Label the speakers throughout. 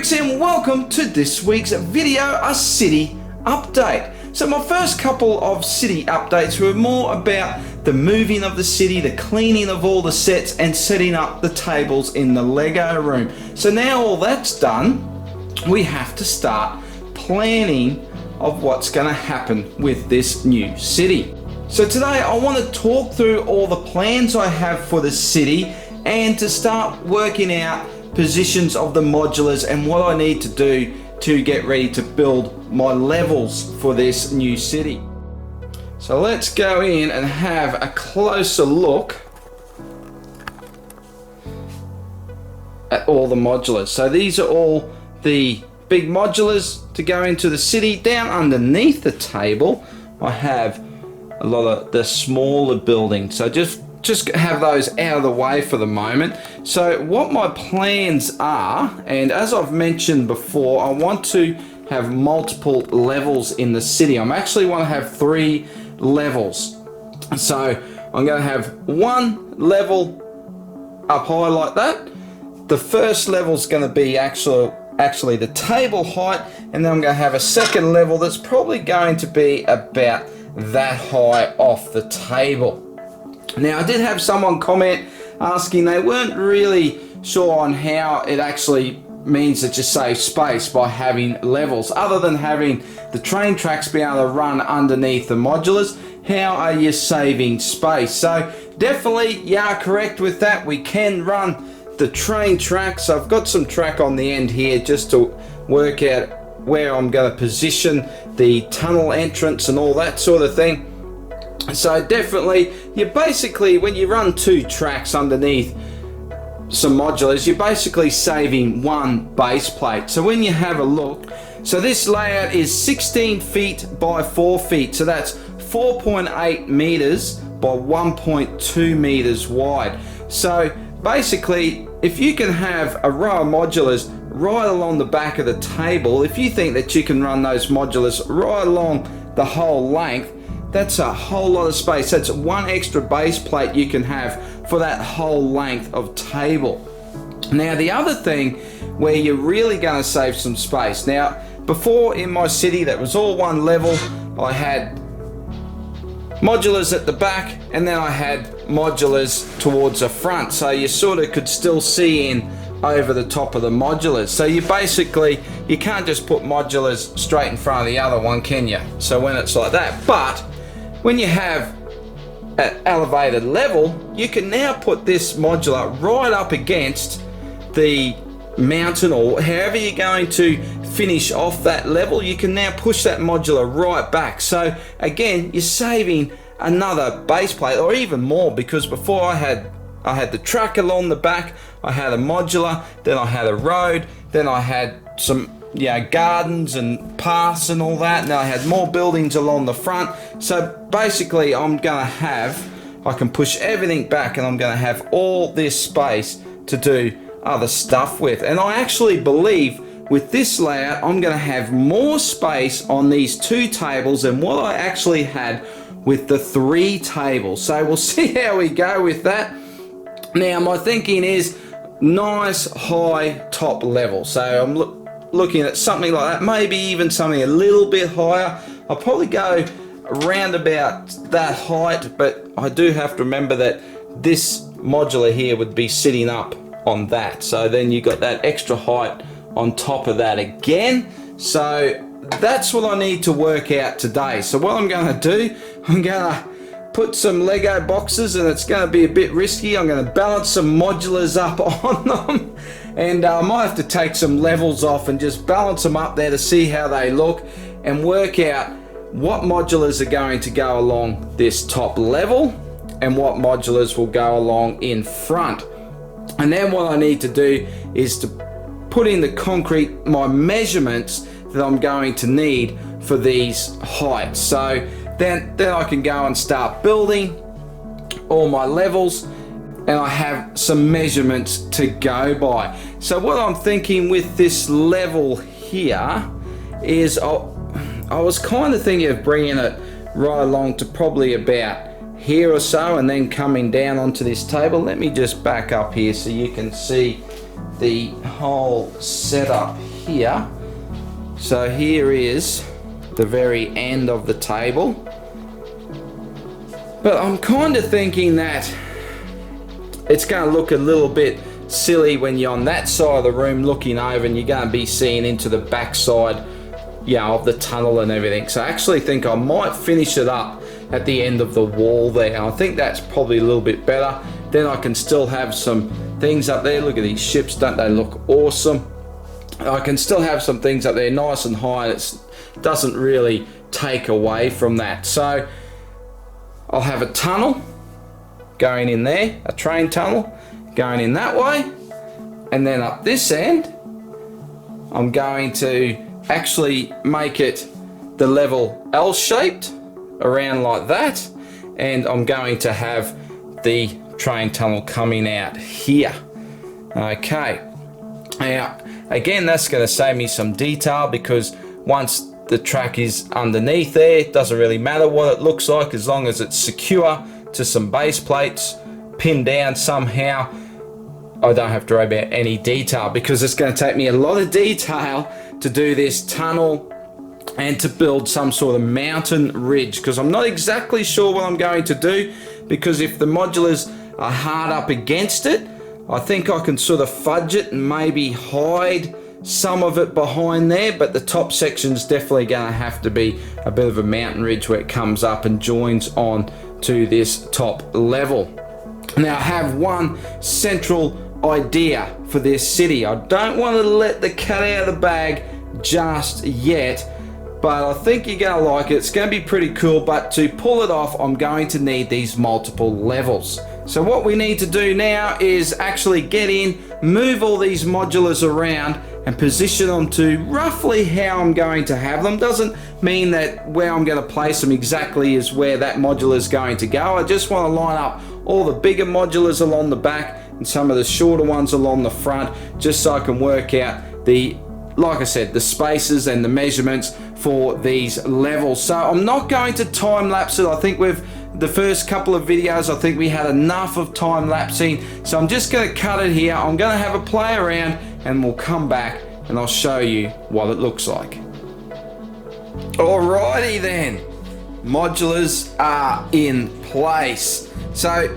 Speaker 1: Tricks and welcome to this week's video, a city update. So my first couple of city updates were more about the moving of the city, the cleaning of all the sets and setting up the tables in the Lego room. So now all that's done, we have to start planning of what's going to happen with this new city. So today I want to talk through all the plans I have for the city and to start working out positions of the modulars and what I need to do to get ready to build my levels for this new city. So let's go in and have a closer look at all the modulars. So these are all the big modulars to go into the city. Down underneath the table I have a lot of the smaller buildings, so just have those out of the way for the moment. So what my plans are, and as I've mentioned before, I want to have multiple levels in the city. I actually want to have 3 levels. So I'm going to have one level up high like that. The first level is going to be actually the table height, and then I'm going to have a second level that's probably going to be about that high off the table. Now, I did have someone comment asking they weren't really sure on how it actually means that you save space by having levels. Other than having the train tracks be able to run underneath the modulars, how are you saving space? So definitely you are correct with that. We can run the train tracks. I've got some track on the end here just to work out where I'm going to position the tunnel entrance and all that sort of thing. So definitely, you basically, when you run 2 tracks underneath some modulars, you're basically saving 1 base plate. So when you have a look, so this layout is 16 feet by 4 feet, so that's 4.8 meters by 1.2 meters wide. So basically, if you can have a row of modulars right along the back of the table, if you think that you can run those modulars right along the whole length, that's a whole lot of space. That's 1 extra base plate you can have for that whole length of table. Now the other thing where you're really going to save some space. Now before in my city that was all one level, I had modulars at the back and then I had modulars towards the front, so you sort of could still see in over the top of the modulars. So you can't just put modulars straight in front of the other one, can you? So when it's like that, but when you have an elevated level, you can now put this modular right up against the mountain, or however you're going to finish off that level, you can now push that modular right back. So again, you're saving another base plate or even more, because before I had the track along the back, I had a modular, then I had a road, then I had some gardens and paths and all that, and then I had more buildings along the front. So basically I can push everything back and I'm going to have all this space to do other stuff with. And I actually believe with this layout I'm going to have more space on these 2 tables than what I actually had with the 3 tables. So we'll see how we go with that. Now my thinking is nice high top level, so I'm looking at something like that, maybe even something a little bit higher. I'll probably go around about that height, but I do have to remember that this modular here would be sitting up on that, so then you got that extra height on top of that again. So that's what I need to work out today. So what I'm going to do, I'm going to put some Lego boxes, and it's going to be a bit risky. I'm going to balance some modulars up on them, and I might have to take some levels off and just balance them up there to see how they look and work out what modulars are going to go along this top level and what modulars will go along in front. And then what I need to do is to put in the concrete my measurements that I'm going to need for these heights. So then I can go and start building all my levels, and I have some measurements to go by. So what I'm thinking with this level here is I was kind of thinking of bringing it right along to probably about here or so, and then coming down onto this table. Let me just back up here so you can see the whole setup here. So here is the very end of the table. But I'm kind of thinking that it's going to look a little bit silly when you're on that side of the room looking over and you're going to be seeing into the back side, you know, of the tunnel and everything. So I actually think I might finish it up at the end of the wall there. I think that's probably a little bit better. Then I can still have some things up there. Look at these ships, don't they look awesome? I can still have some things up there nice and high, and it doesn't really take away from that. So I'll have a tunnel going in there, a train tunnel going in that way, and then up this end I'm going to actually make it the level L-shaped around like that, and I'm going to have the train tunnel coming out here. Okay, now again, that's going to save me some detail, because once the track is underneath there, it doesn't really matter what it looks like as long as it's secure to some base plates pinned down somehow. I don't have to worry about any detail, because it's going to take me a lot of detail to do this tunnel and to build some sort of mountain ridge, because I'm not exactly sure what I'm going to do, because if the modulars are hard up against it, I think I can sort of fudge it and maybe hide some of it behind there, but the top section's definitely going to have to be a bit of a mountain ridge where it comes up and joins on to this top level. Now I have one central idea for this city. I don't want to let the cat out of the bag just yet, but I think you're going to like it. It's going to be pretty cool, but to pull it off, I'm going to need these multiple levels. So what we need to do now is actually get in, move all these modulars around, and position them to roughly how I'm going to have them. Doesn't mean that where I'm going to place them exactly is where that modular is going to go. I just want to line up all the bigger modulars along the back and some of the shorter ones along the front, just so I can work out the, like I said, the spaces and the measurements for these levels. So I'm not going to time lapse it. I think with the first couple of videos, I think we had enough of time lapsing. So I'm just going to cut it here. I'm going to have a play around and we'll come back and I'll show you what it looks like. Alrighty then, modulars are in place. So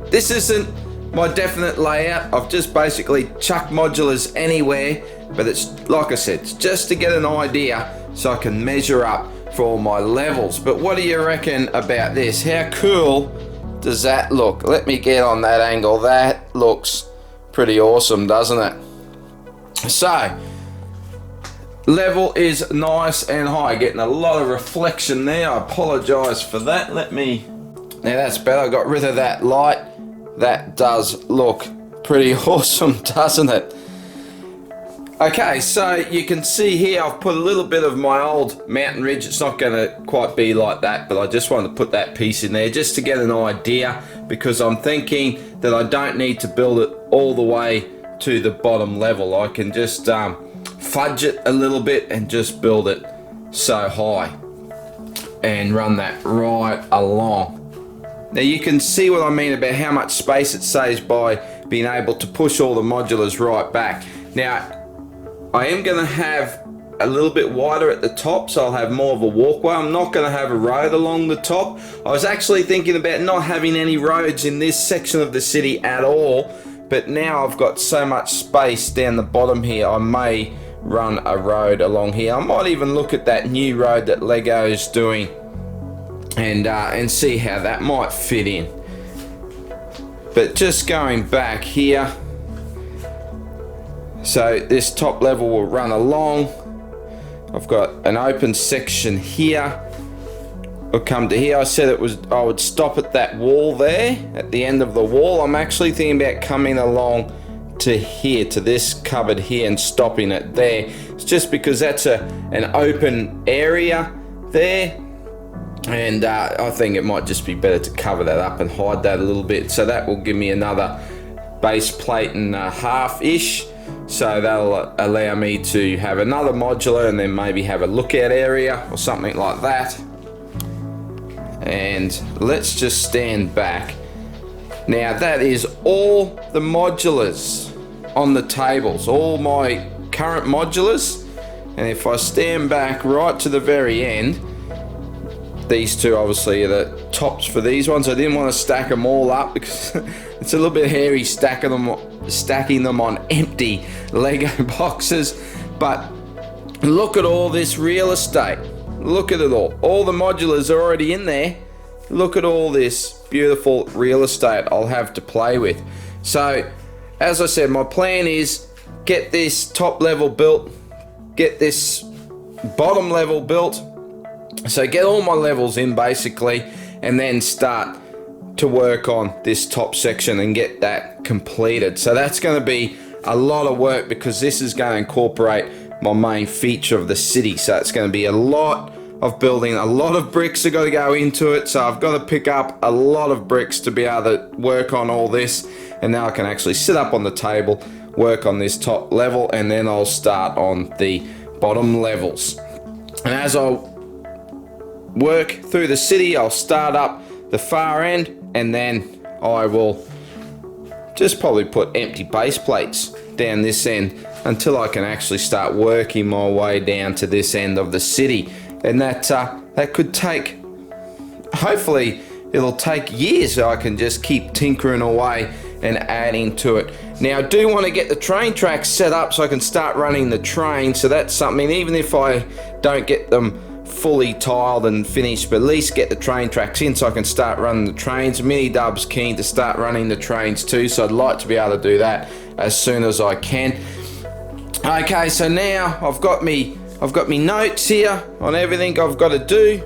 Speaker 1: this isn't my definite layout. I've just basically chucked modulars anywhere, but it's, like I said, it's just to get an idea so I can measure up for all my levels. But what do you reckon about this? How cool does that look? Let me get on that angle. That looks pretty awesome, doesn't it? So level is nice and high, getting a lot of reflection there. I apologize for that. Let me, now that's better. I got rid of that light. That does look pretty awesome, doesn't it? Okay, so you can see here I've put a little bit of my old mountain ridge. It's not going to quite be like that, but I just wanted to put that piece in there just to get an idea, because I'm thinking that I don't need to build it all the way to the bottom level. I can just fudge it a little bit and just build it so high and run that right along. Now you can see what I mean about how much space it saves by being able to push all the modulars right back. Now I am going to have a little bit wider at the top, so I'll have more of a walkway. I'm not going to have a road along the top. I was actually thinking about not having any roads in this section of the city at all, but now I've got so much space down the bottom here, I may run a road along here. I might even look at that new road that Lego's doing and see how that might fit in. But just going back here, so this top level will run along. I've got an open section here. I'll come to here. I said I would stop at that wall there, at the end of the wall. I'm actually thinking about coming along to here, to this cupboard here, and stopping it there. It's just because that's an open area there, and I think it might just be better to cover that up and hide that a little bit. So that will give me another base plate and a half-ish. So that'll allow me to have another modular and then maybe have a lookout area or something like that. And let's just stand back. Now that is all the modulars on the tables, all my current modulars. And if I stand back right to the very end, these two obviously are the tops for these ones. I didn't want to stack them all up because it's a little bit hairy stacking them on empty Lego boxes. But look at all this real estate. Look at it all. All the modulars are already in there. Look at all this beautiful real estate I'll have to play with. So, as I said, my plan is get this top level built, get this bottom level built. So get all my levels in basically, and then start to work on this top section and get that completed. So that's going to be a lot of work because this is going to incorporate my main feature of the city. So it's going to be a lot of building, a lot of bricks are going to go into it. So I've got to pick up a lot of bricks to be able to work on all this. And now I can actually sit up on the table, work on this top level, and then I'll start on the bottom levels. And as I work through the city, I'll start up the far end, and then I will just probably put empty base plates down this end until I can actually start working my way down to this end of the city. And that could take, hopefully it'll take years, so I can just keep tinkering away and adding to it. Now I do want to get the train tracks set up so I can start running the train, so that's something, even if I don't get them fully tiled and finished, but at least get the train tracks in so I can start running the trains. Mini Dub's keen to start running the trains too, so I'd like to be able to do that as soon as I can. Okay, so now I've got me notes here on everything I've got to do.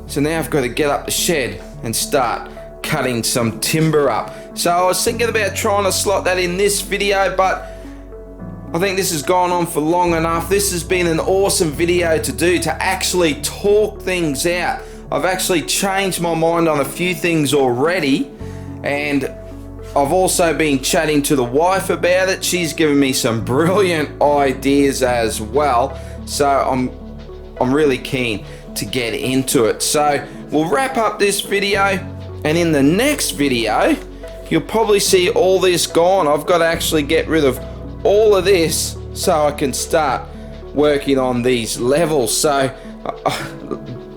Speaker 1: So now I've got to get up the shed and start cutting some timber up. So I was thinking about trying to slot that in this video, but I think this has gone on for long enough. This has been an awesome video to do, to actually talk things out. I've actually changed my mind on a few things already, and I've also been chatting to the wife about it. She's given me some brilliant ideas as well. So I'm really keen to get into it. So we'll wrap up this video, and in the next video, you'll probably see all this gone. I've got to actually get rid of all of this so I can start working on these levels. So a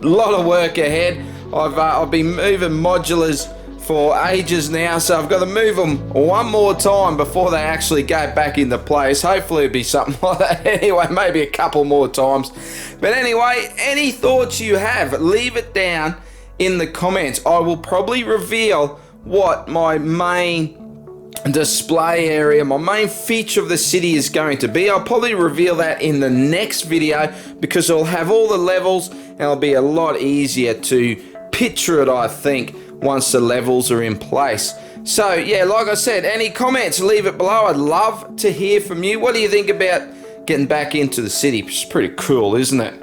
Speaker 1: lot of work ahead. I've been moving modulars for ages now, so I've got to move them one more time before they actually go back into place. Hopefully it'll be something like that. Anyway, maybe a couple more times. But anyway, any thoughts you have, leave it down in the comments. I will probably reveal what my main display area, my main feature of the city is going to be. I'll probably reveal that in the next video because it'll have all the levels and it'll be a lot easier to picture it, I think, once the levels are in place. So yeah, like I said, any comments, leave it below. I'd love to hear from you. What do you think about getting back into the city? It's pretty cool, isn't it?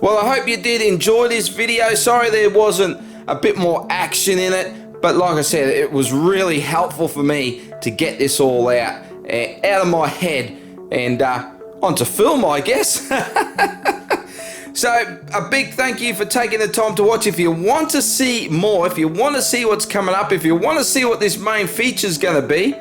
Speaker 1: Well, I hope you did enjoy this video. Sorry there wasn't a bit more action in it, but like I said, it was really helpful for me to get this all out of my head and onto film, I guess. So a big thank you for taking the time to watch. If you want to see more, if you want to see what's coming up, if you want to see what this main feature is going to be,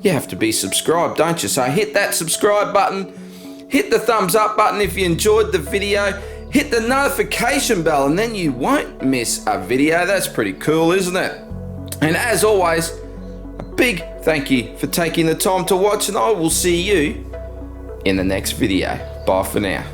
Speaker 1: you have to be subscribed, don't you? So hit that subscribe button, hit the thumbs up button if you enjoyed the video, hit the notification bell, and then you won't miss a video. That's pretty cool, isn't it? And as always, a big thank you for taking the time to watch, and I will see you in the next video. Bye for now.